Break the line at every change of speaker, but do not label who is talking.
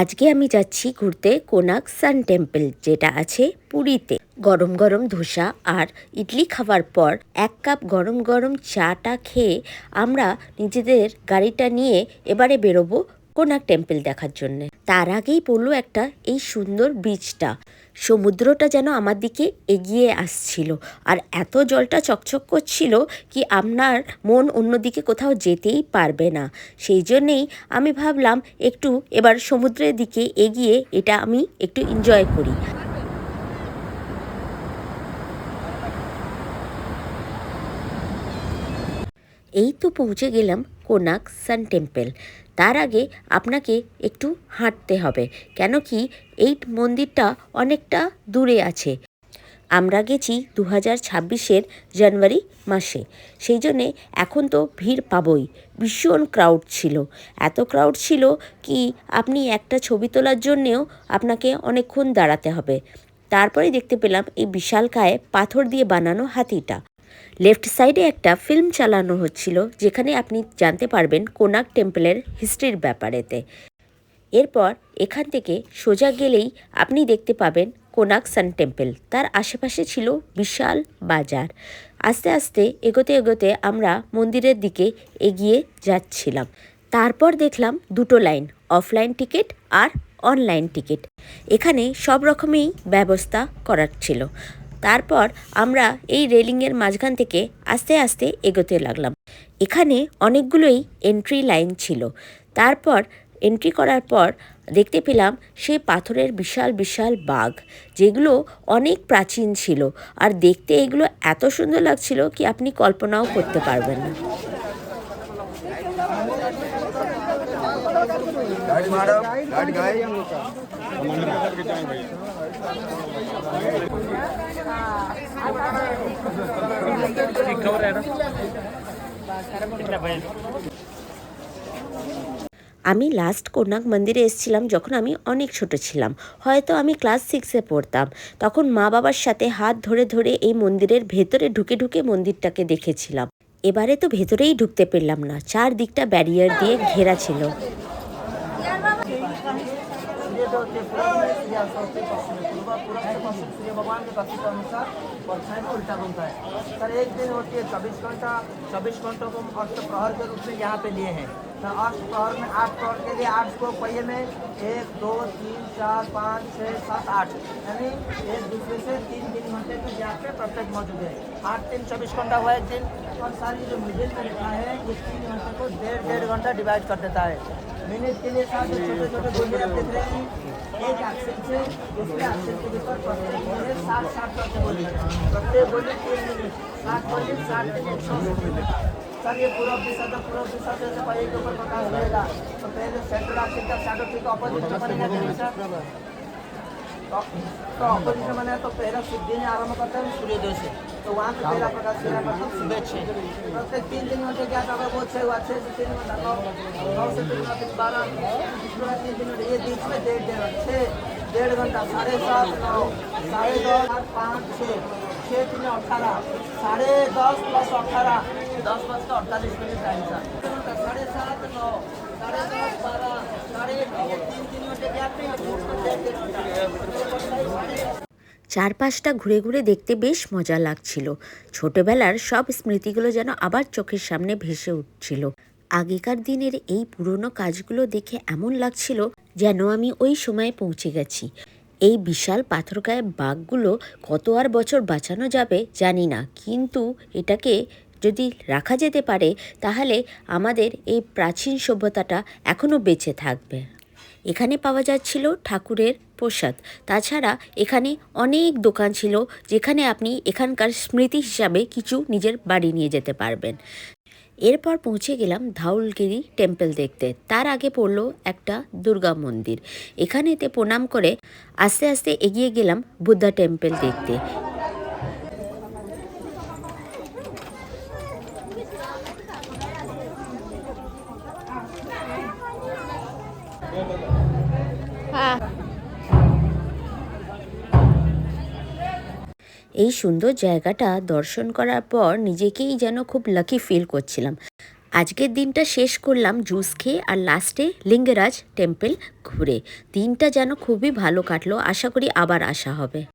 আজকে আমি যাচ্ছি ঘুরতে কোনার্ক সান টেম্পল, যেটা আছে পুরীতে। গরম গরম ধোসা আর ইডলি খাওয়ার পর 1 কাপ গরম গরম চাটা খেয়ে আমরা নিজেদের গাড়িটা নিয়ে এবারে বেরোবো কোনার্ক টেম্পল দেখার জন্য। তার আগেই পড়লো একটা এই সুন্দর বীচটা। সমুদ্রটা যেন আমার দিকে এগিয়ে আসছিল, আর এত জলটা চকচক করছিল কি আপনার মন অন্যদিকে কোথাও যেতেই পারবে না। সেই জন্যেই আমি ভাবলাম একটু এবার সমুদ্রের দিকে এগিয়ে এটা আমি একটু এনজয় করি। এই তো পৌঁছে গেলাম কোনার্ক সান টেম্পল। তার আগে আপনাকে একটু হাঁটতে হবে, কেন কি এই মন্দিরটা অনেকটা দূরে আছে। আমরা গেছি 2026-এর জানুয়ারি মাসে, সেই জন্যে এখন তো ভিড় পাবই। ভীষণ ক্রাউড ছিল, এত ক্রাউড ছিল কি আপনি একটা ছবি তোলার জন্যেও আপনাকে অনেকক্ষণ দাঁড়াতে হবে। তারপরে দেখতে পেলাম এই বিশালকায় পাথর দিয়ে বানানো হাতিটা। লেফট সাইডে একটা ফিল্ম চালানো হচ্ছিল, যেখানে আপনি জানতে পারবেন কোনার্ক টেম্পলের হিস্ট্রির ব্যাপারেতে। এরপর এখান থেকে সোজা গেলেই আপনি দেখতে পাবেন কোনার্ক সান টেম্পল। তার আশেপাশে ছিল বিশাল বাজার। আস্তে আস্তে এগোতে এগোতে আমরা মন্দিরের দিকে এগিয়ে যাচ্ছিলাম। তারপর দেখলাম দুটো লাইন, অফলাইন টিকিট আর অনলাইন টিকিট। এখানে সব রকমেই ব্যবস্থা করার ছিল। তারপর আমরা এই রেলিংয়ের মাঝখান থেকে আস্তে আস্তে এগোতে লাগলাম। এখানে অনেকগুলোই এন্ট্রি লাইন ছিল। তারপর এন্ট্রি করার পর দেখতে পেলাম সেই পাথরের বিশাল বিশাল বাঘ, যেগুলো অনেক প্রাচীন ছিল, আর দেখতে এগুলো এত সুন্দর লাগছিল কি আপনি কল্পনাও করতে পারবেন না। আমি লাস্ট কোনার্ক মন্দিরে এসেছিলাম যখন আমি অনেক ছোট ছিলাম, হয়তো আমি ক্লাস 6-এ পড়তাম। তখন মা বাবার সাথে হাত ধরে ধরে এই মন্দিরের ভেতরে ঢুকে ঢুকে মন্দিরটাকে দেখেছিলাম। এবারে তো ভেতরেই ঢুকতে পারলাম না, চারদিকটা ব্যারিয়ার দিয়ে ঘেরা ছিল। सूर्य भगवान के कथित अनुसार परछाई में उल्टा घूमता है। सर एक दिन होती है 24 घंटों को अष्ट प्रहर के रूप में यहाँ पे लिए हैं। तो अष्ट प्रहर में 8 प्रहर के लिए 8 को पहिए में 1 2 3 4 5 6 7 8, यानी एक दूसरे से 3 घंटे के गैप पे प्रत्येक मौजूद है। 8 3 24 घंटा हुआ एक दिन, और सारी जो मिडिल में लिखा है ये 3 घंटे को 1.5 घंटा डिवाइड कर देता है। मिनट के लिए साथ छोटे छोटे गोले आप देख रहे हैं, एक एक्सेल से दूसरे एक्सेल के ऊपर प्रत्येक गोले 60 करके बोले, प्रत्येक गोले 3 मिनट, 60 गोले 60 मिनट 100 मिनट। सर ये पूरा दिशा से पहले के ऊपर पता होगा, तो पहले सेंट्रल एक्सेल का शैडो ठीक ऑपोजिट में बनेगा सर। तो ऑपोजिट में तो पहला सिद्धि ने आरंभ करता है सूर्योदय से, तो वहाँ पे पहला प्रकाश मतलब सुबह 6, प्रत्येक 3 दिन होते क्या अगर वो 6 हुआ 6 से 3 घंटा 9 से 3 घंटा 12, 3 दिन ये बीच में 1.5 घंटा 7.5 9 10:30 5 6 3 18 10:30 प्लस 18 10 बज के 48 मिनट टाइम था। 7:30 9 10:30 12 9:30 3 घंटे गैप में 1.5 घंटा। চারপাশটা ঘুরে ঘুরে দেখতে বেশ মজা লাগছিল। ছোটবেলার সব স্মৃতিগুলো যেন আবার চোখের সামনে ভেসে উঠছিল। আগেকার দিনের এই পুরনো কাজগুলো দেখে এমন লাগছিল যেন আমি ওই সময়ে পৌঁছে গেছি। এই বিশাল পাথরকায় বাঘগুলো কত আর বছর বাঁচানো যাবে জানি না, কিন্তু এটাকে যদি রাখা যেতে পারে তাহলে আমাদের এই প্রাচীন সভ্যতাটা এখনও বেঁচে থাকবে। এখানে পাওয়া যাচ্ছিল ঠাকুরের প্রসাদ। তাছাড়া এখানে অনেক দোকান ছিল, যেখানে আপনি এখানকার স্মৃতি হিসাবে কিছু নিজের বাড়ি নিয়ে যেতে পারবেন। এরপর পৌঁছে গেলাম ধউলগিরি টেম্পল দেখতে। তার আগে পড়লো একটা দুর্গা মন্দির। এখানেতে প্রণাম করে আস্তে আস্তে এগিয়ে গেলাম বুদ্ধা টেম্পল দেখতে। এই সুন্দর জায়গাটা দর্শন করার পর নিজেকেই যেন খুব লাকি ফিল করছিলাম। আজকের দিনটা শেষ করলাম জুস খেয়ে আর লাস্টে লিঙ্গরাজ টেম্পল ঘুরে। দিনটা যেন খুবই ভালো কাটলো, আশা করি আবার আসা হবে।